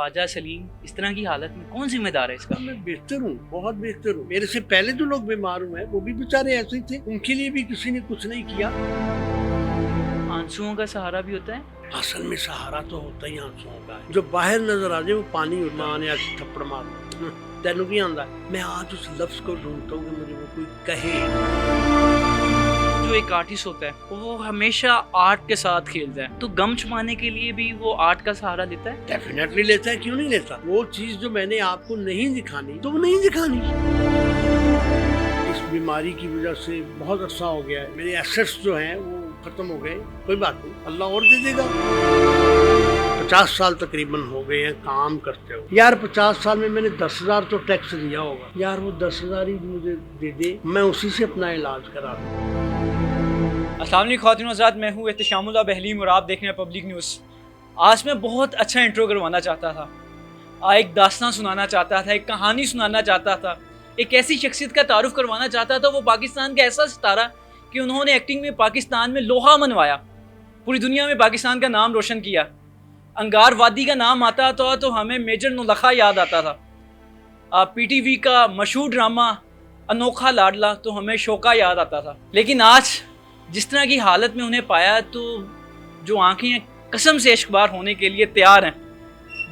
ख्वाजा सलीम इस तरह की हालत में कौन जिम्मेदार है इसका? मैं बेहतर हूँ, बहुत बेहतर हूँ। मेरे से पहले जो लोग बीमार हुए हैं वो भी बेचारे ऐसे ही थे, उनके लिए भी किसी ने कुछ नहीं किया। आंसुओं का सहारा भी होता है? असल में सहारा तो होता ही आंसुओं का है। जो बाहर नजर आ जाए वो पानी होता है। माँ ने आज थप्पड़ मार तेनू की आंदा है। मैं आज उस लफ्ज को ढूंढता हूँ कि मुझे वो कोई कहे। जो एक आर्टिस्ट होता है वो हमेशा आर्ट के साथ खेलता है, तो गम छुपाने के लिए भी वो आर्ट का सहारा लेता है? डेफिनेटली लेता है, क्यों नहीं लेता। वो चीज जो मैंने आपको नहीं दिखानी तो वो नहीं दिखानी। इस बीमारी की वजह से बहुत अरसा हो गया है, मेरे एसेट्स जो हैं वो खत्म हो गए। कोई बात नहीं, अल्लाह और दे देगा। 50 साल तकरीबन हो गए हैं काम करते हो यार। 50 साल में मैंने 10,000 तो टैक्स दिया होगा यार। वो 10,000 ही मुझे दे दे, मैं उसी से अपना इलाज करा दूँ। अस्सलाम वालेकुम ख़वातीन व हज़रात, मैं हूँ एहतिशामुल्लाह बहलीम और आप देख रहे हैं पब्लिक न्यूज़। आज मैं बहुत अच्छा इंट्रो करवाना चाहता था, एक दास्तान सुनाना चाहता था, एक कहानी सुनाना चाहता था, एक ऐसी शख्सियत का तारुफ करवाना चाहता था। वो पाकिस्तान का ऐसा सितारा कि उन्होंने एक्टिंग में पाकिस्तान में लोहा मनवाया, पूरी दुनिया में पाकिस्तान का नाम रोशन किया। अंगार वादी का नाम आता था तो हमें मेजर नौलखा याद आता था। PTV का मशहूर ड्रामा अनोखा लाडला तो हमें शोका याद आता था। लेकिन आज जिस तरह की हालत में उन्हें पाया तो जो आंखें कसम से इश्कबार होने के लिए तैयार हैं,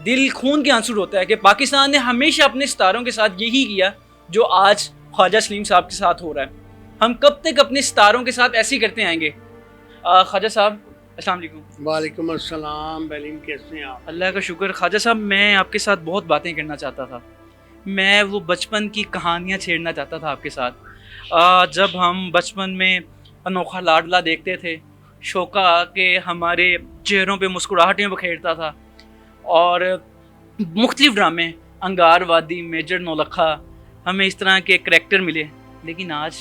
दिल खून के आंसू रोता है कि पाकिस्तान ने हमेशा अपने सितारों के साथ यही किया जो आज ख्वाजा सलीम साहब के साथ हो रहा है। हम कब तक अपने सितारों के साथ ऐसे ही करते आएंगे? ख्वाजा साहब अस्सलाम वालेकुम। वालेकुम अस्सलाम। बलीम कैसे हैं आप? अल्लाह का शुक्र। ख्वाजा साहब मैं आपके साथ बहुत बातें करना चाहता था। मैं वो बचपन की कहानियाँ छेड़ना चाहता था आपके साथ। जब हम बचपन में अनोखा लाडला देखते थे, शोका के हमारे चेहरों पे मुस्कुराहटें बखेरता था, और मुख्तलिफ ड्रामे अंगार वादी, मेजर नौलखा, हमें इस तरह के करैक्टर मिले। लेकिन आज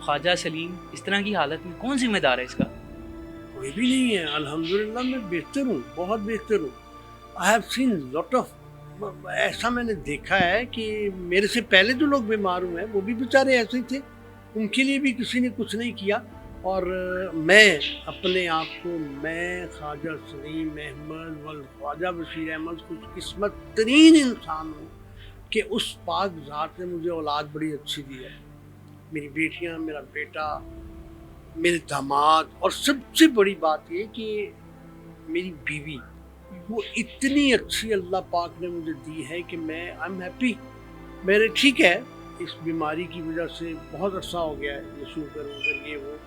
ख्वाजा सलीम इस तरह की हालत में कौन जिम्मेदार है इसका? कोई भी नहीं है। अल्हम्दुलिल्लाह मैं बेहतर हूँ, बहुत बेहतर हूँ। I have seen lot of, ऐसा मैंने देखा है कि मेरे से पहले जो लोग बीमार हुए हैं वो भी बेचारे ऐसे ही थे, उनके लिए भी किसी ने कुछ नहीं किया। और मैं अपने आप को, मैं ख्वाजा सलीम अहमद वल ख्वाजा बशीर अहमद खुशकिस्मत तरीन इंसान हूँ कि उस पाक ज़ात ने मुझे औलाद बड़ी अच्छी दी है। मेरी बेटियाँ, मेरा बेटा, मेरे दामाद, और सबसे बड़ी बात ये कि मेरी बीवी, वो इतनी अच्छी अल्लाह पाक ने मुझे दी है कि मैं आई एम हैप्पी। मेरे ठीक है, इस बीमारी की वजह से बहुत अरसा हो गया है, ये शुगर वगैरह ये वो,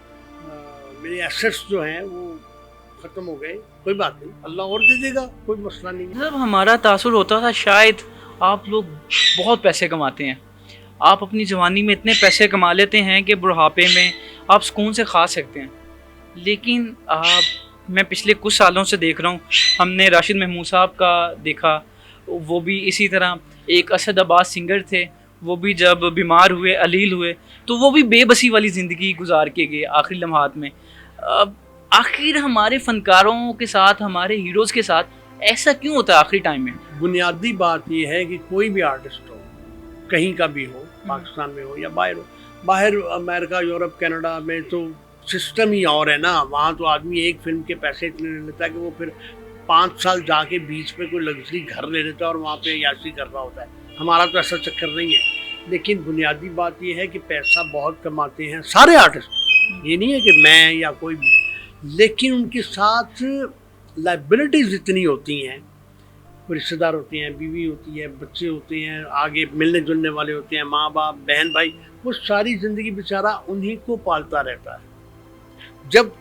मेरे एसेट्स जो हैं वो ख़त्म हो गए। कोई बात नहीं, अल्लाह और दे देगा, कोई मसला नहीं। मतलब हमारा तासुर होता था शायद आप लोग बहुत पैसे कमाते हैं, आप अपनी जवानी में इतने पैसे कमा लेते हैं कि बुढ़ापे में आप सुकून से खा सकते हैं। लेकिन मैं पिछले कुछ सालों से देख रहा हूँ, हमने राशिद महमूद साहब का देखा, वो भी इसी तरह एक असद अब्बास सिंगर थे, वो भी जब बीमार हुए, अलील हुए, तो वो भी बेबसी वाली ज़िंदगी गुजार के गए आखिरी लम्हात में। आखिर हमारे फ़नकारों के साथ, हमारे हीरोज़ के साथ ऐसा क्यों होता है आखिरी टाइम में? बुनियादी बात यह है कि कोई भी आर्टिस्ट हो, कहीं का भी हो, पाकिस्तान में हो या बाहर हो, बाहर अमेरिका, यूरोप, कनाडा में तो सिस्टम ही और है ना। वहाँ तो आदमी एक फिल्म के पैसे इतने ले लेता है कि वो फिर 5 साल जाके बीच में कोई लग्जरी घर ले लेता है और वहाँ पे यासी कर रहा होता है। हमारा तो ऐसा चक्कर नहीं है। लेकिन बुनियादी बात यह है कि पैसा बहुत कमाते हैं सारे आर्टिस्ट, ये नहीं है कि मैं या कोई भी, लेकिन उनके साथ लाइबिलिटीज़ इतनी होती हैं। रिश्तेदार होते हैं, बीवी होती है, बच्चे होते हैं, आगे मिलने जुलने वाले होते हैं, माँ बाप, बहन भाई, वो सारी ज़िंदगी बेचारा उन्हीं को पालता रहता है। जब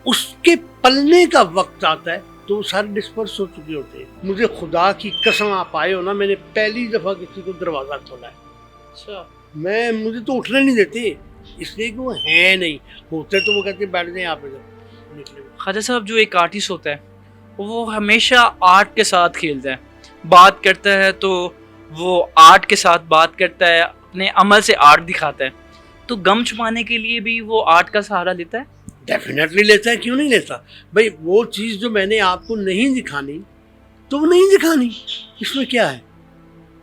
उसके पलने का वक्त आता है तो वो सारे डिस्पर्स हो चुके होते हैं। मुझे खुदा की कसम आप आए हो ना, मैंने पहली दफ़ा किसी को दरवाज़ा खोला है। अच्छा। मुझे तो उठने नहीं देते, इसलिए कि वो हैं नहीं, होते तो वो कहते बैठ जाए यहाँ पे निकले। ख्वाजा साहब जो एक आर्टिस्ट होता है वो हमेशा आर्ट के साथ खेलता है, बात करता है तो वो आर्ट के साथ बात करता है, अपने अमल से आर्ट दिखाता है। तो गम छुपाने के लिए भी वो आर्ट का सहारा लेता है? डेफिनेटली लेता है, क्यों नहीं लेता भाई। वो चीज़ जो मैंने आपको नहीं दिखानी तो वो नहीं दिखानी, इसमें क्या है।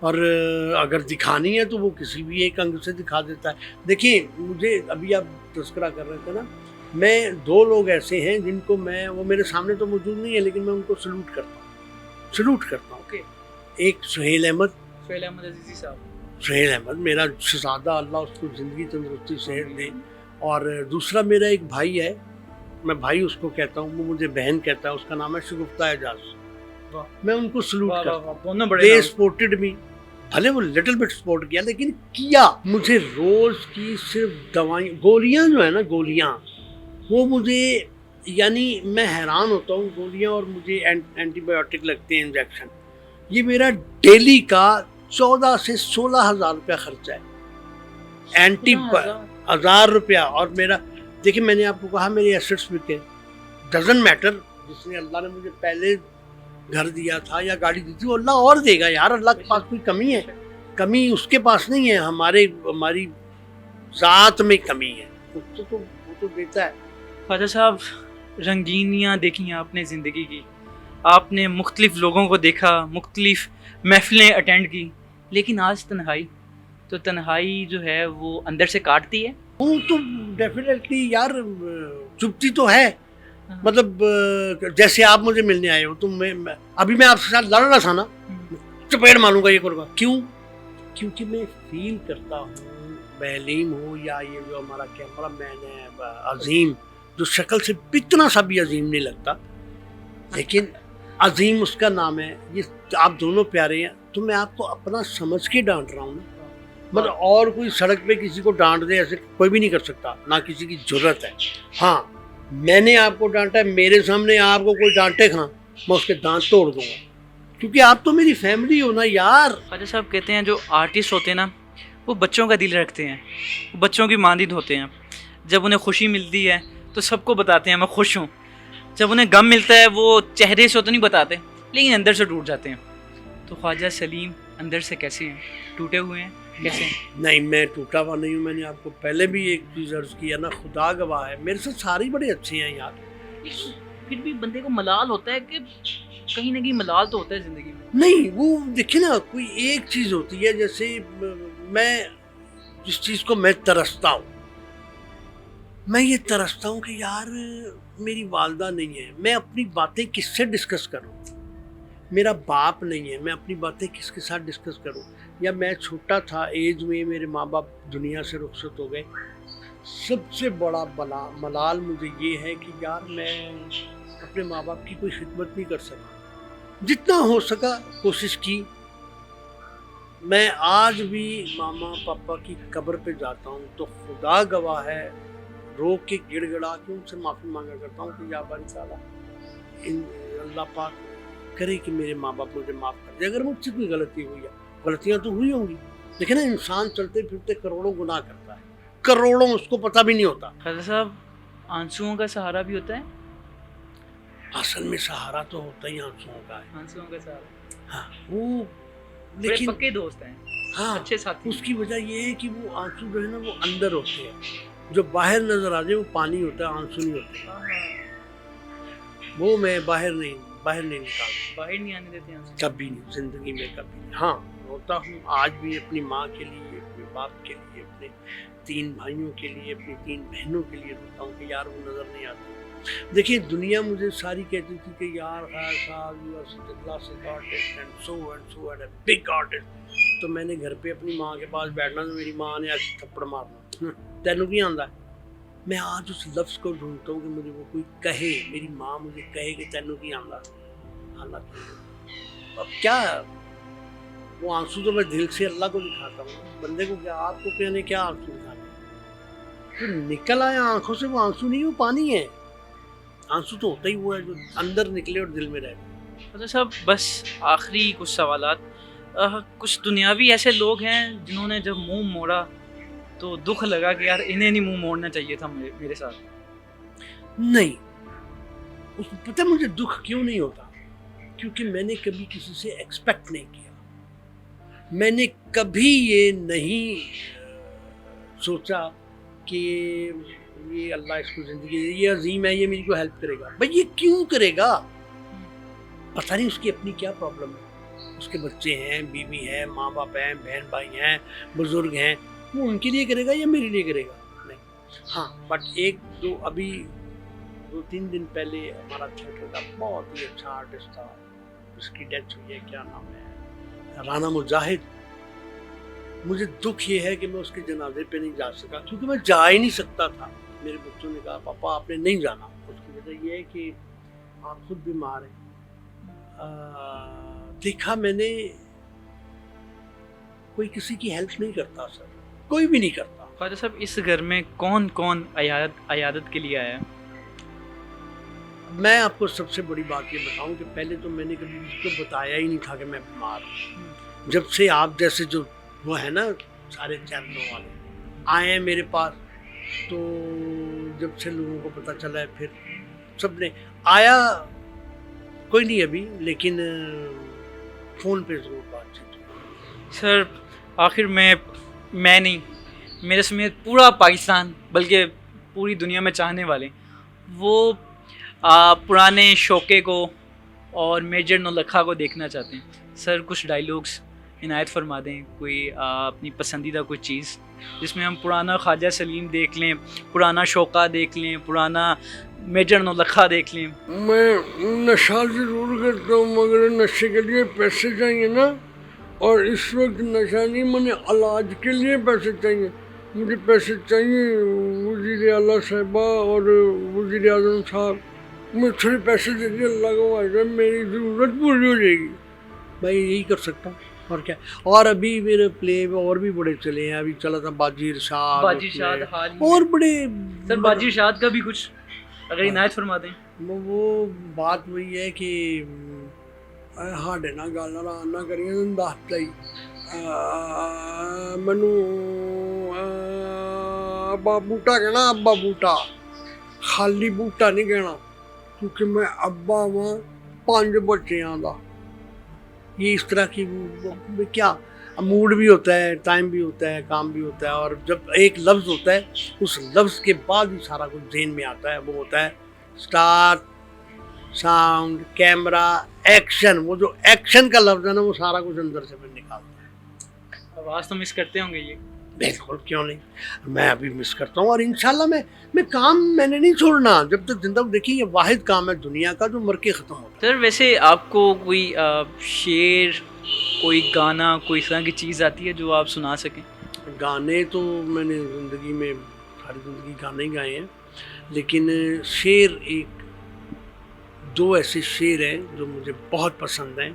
और अगर दिखानी है तो वो किसी भी एक अंग से दिखा देता है। देखिए, मुझे अभी आप तस्करा कर रहे थे ना, मैं 2 लोग ऐसे हैं जिनको मैं, वो मेरे सामने तो मौजूद नहीं है लेकिन मैं उनको सल्यूट करता हूँ। सलूट करता हूँ। ओके, एक सुहेल अहमद, सुहेल अहमद अजीजी साहब। सुहेल अहमद मेरा शहजादा, अल्लाह उसको ज़िंदगी तंदुरुस्ती सेहत दे। और दूसरा मेरा एक भाई है, मैं भाई उसको कहता हूँ, वो मुझे बहन कहता है, उसका नाम है शगुफ्ता एजाज। वाह, मैं उनको सलूट वाह, करता वाह, हूँ। वाह, दोनों बड़े दे नाम। सपोर्टेड मी, भले वो लिटिल बिट सपोर्ट किया लेकिन किया। मुझे रोज़ की सिर्फ दवाई, गोलियाँ जो है ना, गोलियाँ वो मुझे, यानी मैं हैरान होता हूँ गोलियाँ, और मुझे एंटीबायोटिक लगते हैं, इंजेक्शन। ये मेरा डेली का 14 से 16 हज़ार रुपया खर्चा है, 1000 रुपया। और मेरा देखिए, मैंने आपको कहा मेरे एसेट्स बिके, डजंट मैटर, जिसने अल्लाह ने मुझे पहले घर दिया था या गाड़ी दी थी, वो अल्लाह और देगा यार, अल्लाह के पास कोई कमी है? कमी उसके पास नहीं है, हमारी ज़ात में कमी है, वो तो देता है। ख्वाजा साहब, रंगीनियाँ देखी हैं आपने ज़िंदगी की, आपने मुख्तलिफ लोगों को देखा, मुख्तलिफ महफिलें अटेंड की, लेकिन आज तन्हाई, तो तन्हाई जो है वो अंदर से काटती है। वो तो डेफिनेटली यार चुभती तो है। मतलब जैसे आप मुझे मिलने आए हो, तो अभी मैं आपके साथ लड़ रहा था ना, चपेट मारूंगा ये करूँगा, क्यों? क्योंकि मैं फील करता हूँ, बहलीम हो या ये जो हमारा कैमरा मैन है अजीम, जो शक्ल से इतना सा भी अजीम नहीं लगता, लेकिन अजीम उसका नाम है, ये आप दोनों प्यारे हैं, तो मैं आपको अपना समझ के डांट रहा हूँ ना। मतलब और कोई सड़क पे किसी को डांट दे ऐसे कोई भी नहीं कर सकता, ना किसी की जरूरत है। हाँ, मैंने आपको डांटा, मेरे सामने आपको कोई डांटे खा, मैं उसके दांत तोड़ दूंगा, क्योंकि आप तो मेरी फैमिली हो ना यार। ख्वाजा साहब कहते हैं जो आर्टिस्ट होते हैं ना, वो बच्चों का दिल रखते हैं, वो बच्चों की मानदिद होते हैं। जब उन्हें खुशी मिलती है तो सबको बताते हैं मैं खुश हूँ, जब उन्हें गम मिलता है वो चेहरे से तो नहीं बताते, लेकिन अंदर से टूट जाते हैं। तो ख्वाजा सलीम अंदर से कैसे हैं, टूटे हुए हैं कैसे? नहीं, मैं टूटा हुआ नहीं हूँ। मैंने आपको पहले भी एक चीज़ अर्ज किया ना, खुदा गवाह है, मेरे साथ सारे ही बड़े अच्छे हैं यार। फिर भी बंदे को मलाल होता है कि कहीं ना कहीं मलाल तो होता है ज़िंदगी में। नहीं, वो देखिए ना, कोई एक चीज़ होती है, जैसे मैं जिस चीज़ को मैं तरसता हूँ, मैं ये तरसता हूँ कि यार मेरी वालदा नहीं है, मैं अपनी बातें किससे डिस्कस करूँ? मेरा बाप नहीं है, मैं अपनी बातें किसके साथ डिस्कस करूँ? या मैं छोटा था एज में, मेरे माँ बाप दुनिया से रुखसत हो गए, सबसे बड़ा मलाल मुझे ये है कि यार मैं अपने माँ बाप की कोई खिदमत नहीं कर सका। जितना हो सका कोशिश की। मैं आज भी मामा पापा की कब्र पे जाता हूँ तो खुदा गवाह है, रो के गिड़गिड़ा के उनसे माफ़ी मांगा करता हूँ कि या बारी ताला अल्लाह पाक करे कि मेरे माँ बाप मुझे माफ़ कर दे अगर मुझसे कोई गलती हुई है। गलतियाँ तो हुई होंगी, लेकिन इंसान चलते फिरते करोड़ों गुनाह करता है, करोड़ों, उसको पता भी नहीं होता। खाजा साहब, आंसुओं का सहारा भी होता है? असल में सहारा तो होता ही आंसुओं का है। आंसुओं का सहारा, हाँ, वो बड़े लेकिन पक्के दोस्त हैं, हाँ, अच्छे साथी। उसकी वजह ये है कि वो आंसू जो है ना वो अंदर होते हैं, जो बाहर नजर आ जाए वो पानी होता है, आंसू नहीं होते। वो मैं बाहर नहीं निकालता, बाहर नहीं आने देते आंसू, कभी नहीं, जिंदगी में कभी नहीं। हाँ, रोता हूँ आज भी अपनी माँ के लिए, अपने बाप के लिए, अपने 3 भाइयों के लिए, अपनी 3 बहनों के लिए रोता हूँ कि यार वो नज़र नहीं आती। देखिए, दुनिया मुझे सारी कहती थी कि यार बिग आर्टिस्ट, तो मैंने घर पे अपनी माँ के पास बैठना तो मेरी माँ ने ऐसे थप्पड़ मारना, तेनू की आंदा है। मैं आज उस लफ्ज़ को ढूंढता हूँ कि मुझे वो कोई कहे, मेरी माँ मुझे कहे कि तेनू की आंदा। अब क्या, वो आंसू तो मैं दिल से अल्लाह को दिखाता हूँ, बंदे को क्या, आपको कहने क्या आंसू दिखाने, तो निकल आया आंखों से, वो आंसू नहीं, वो पानी है। आंसू तो होता ही वो है जो अंदर निकले और दिल में रहे। अच्छा साहब, बस आखिरी कुछ सवालात। कुछ दुनियावी ऐसे लोग हैं जिन्होंने जब मुंह मोड़ा तो दुख लगा कि यार इन्हें नहीं मुंह मोड़ना चाहिए था मेरे साथ? नहीं, पता मुझे दुख क्यों नहीं होता, क्योंकि मैंने कभी किसी से एक्सपेक्ट नहीं किया। मैंने कभी ये नहीं सोचा कि ये अल्लाह इसको ज़िंदगी, ये अजीम है, ये मेरी को हेल्प करेगा। भाई ये क्यों करेगा? पता नहीं उसकी अपनी क्या प्रॉब्लम है, उसके बच्चे हैं, बीवी है, माँ बाप हैं, बहन भाई हैं, बुजुर्ग हैं, वो उनके लिए करेगा या मेरे लिए करेगा? नहीं। हाँ, बट एक दो अभी 2-3 दिन पहले हमारा थिएटर का बहुत ही अच्छा आर्टिस्ट था, اس کی ڈیتھ ہوئی ہے، کیا نام ہے، رانا مجاہد. مجھے دکھ یہ ہے کہ میں اس کے جنازے پہ نہیں جا سکا، کیونکہ میں جا ہی نہیں سکتا تھا. میرے بچوں نے کہا پاپا آپ نے نہیں جانا. اس کی وجہ یہ ہے کہ آپ خود بیمار ہیں. دیکھا میں نے کوئی کسی کی ہیلپ نہیں کرتا سر، کوئی بھی نہیں کرتا. خواجہ صاحب اس گھر میں کون کون عیادت کے لیے آیا ہے؟ میں آپ کو سب سے بڑی بات یہ بتاؤں کہ پہلے تو میں نے کبھی اس کو بتایا ہی نہیں تھا کہ میں بیمار ہوں. جب سے آپ جیسے جو وہ ہے نا سارے چینلوں والے آئے ہیں میرے پاس، تو جب سے لوگوں کو پتہ چلا ہے پھر سب نے آیا. کوئی نہیں ابھی، لیکن فون پہ ضرور بات چیت. سر آخر میں نہیں، میرے سمیت پورا پاکستان بلکہ پوری دنیا میں چاہنے والے وہ پرانے شوقے کو اور میجر نولکھا کو دیکھنا چاہتے ہیں. سر کچھ ڈائیلاگس عنایت فرما دیں، کوئی اپنی پسندیدہ کوئی چیز جس میں ہم پرانا خواجہ سلیم دیکھ لیں، پرانا شوقہ دیکھ لیں، پرانا میجر نولکھا دیکھ لیں. میں نشہ ضرور کرتا ہوں، مگر نشے کے لیے پیسے چاہیے نا، اور اس وقت نشہ نہیں، مجھے علاج کے لیے پیسے چاہیے. مجھے پیسے چاہیے. وزیر اعلیٰ صاحبہ اور وزیر اعظم صاحب مجھے تھوڑے پیسے دے دیے، اللہ کا وعدہ میری ضرورت پوری ہو جائے گی. میں یہی کر سکتا ہوں اور کیا. اور ابھی میرے پلے میں اور بھی بڑے چلے ہیں. ابھی چلا تھا باجی ارشاد حال اور بڑے. سر باجی ارشاد کا بھی کچھ اگر عنایت فرما دیں. وہ بات وہی ہے کہ ہاڈے نہ گل نہ کریے دستا ہی مینو ابا بوٹا کہنا. ابا بوٹا خالی بوٹا نہیں کہنا، کیونکہ میں ابا ہاں 5 بچیاں دا. یہ اس طرح کی کیا موڈ بھی ہوتا ہے، ٹائم بھی ہوتا ہے، کام بھی ہوتا ہے. اور جب ایک لفظ ہوتا ہے اس لفظ کے بعد ہی سارا کچھ ذہن میں آتا ہے. وہ ہوتا ہے سٹارٹ، ساؤنڈ، کیمرہ، ایکشن. وہ جو ایکشن کا لفظ ہے نا وہ سارا کچھ اندر سے میں نکالتا ہے. آواز تو مس کرتے ہوں گے یہ؟ بالکل، کیوں نہیں. میں ابھی مس کرتا ہوں، اور انشاءاللہ میں کام میں نے نہیں چھوڑنا جب تک زندہ ہوں. دیکھیے یہ واحد کام ہے دنیا کا جو مر کے ختم ہوتا ہے. سر ویسے آپ کو کوئی شعر، کوئی گانا، کوئی اس طرح کی چیز آتی ہے جو آپ سنا سکیں؟ گانے تو میں نے زندگی میں ساری زندگی گانے ہی گائے ہیں، لیکن شعر دو ایسے شعر ہیں جو مجھے بہت پسند ہیں،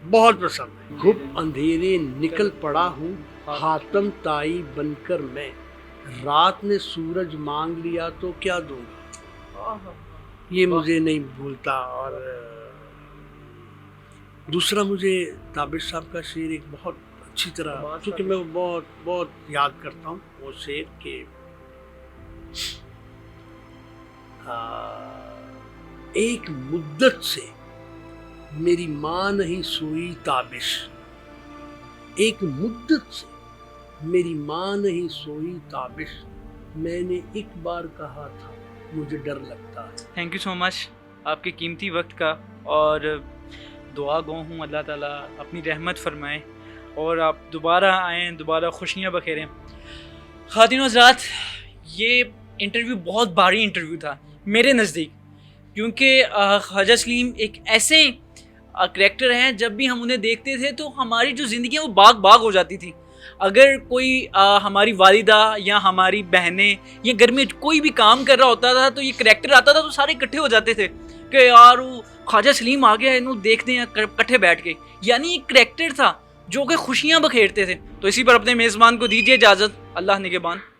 بہت پسند ہیں. گھپ اندھیرے نکل پڑا ہوں حاتم تائی بن کر میں، رات نے سورج مانگ لیا تو کیا دوں گا. یہ مجھے نہیں بھولتا. اور دوسرا مجھے تابش صاحب کا شعر ایک بہت اچھی طرح، کیونکہ میں وہ بہت بہت یاد کرتا ہوں وہ شعر کہ ایک مدت سے میری ماں نہیں سوئی تابش، ایک مدت سے میری ماں نہیں سوئی تابش، میں نے ایک بار کہا تھا مجھے ڈر لگتا ہے. تھینک یو سو مچ آپ کے قیمتی وقت کا، اور دعا گو ہوں اللہ تعالیٰ اپنی رحمت فرمائے اور آپ دوبارہ آئیں، دوبارہ خوشیاں بخیریں. خواتین و حضرات، یہ انٹرویو بہت بھاری انٹرویو تھا میرے نزدیک، کیونکہ خواجہ سلیم ایک ایسے کریکٹر ہیں جب بھی ہم انہیں دیکھتے تھے تو ہماری جو زندگی ہے وہ باغ ہو جاتی تھی. اگر کوئی ہماری والدہ یا ہماری بہنیں یا گھر میں کوئی بھی کام کر رہا ہوتا تھا تو یہ کریکٹر آتا تھا تو سارے اکٹھے ہو جاتے تھے کہ یار وہ خواجہ سلیم آ گیا ہے، انہوں دیکھتے ہیں کٹھے بیٹھ کے. یعنی ایک کریکٹر تھا جو کہ خوشیاں بکھیرتے تھے. تو اسی پر اپنے میزبان کو دیجیے اجازت. اللہ نگہبان.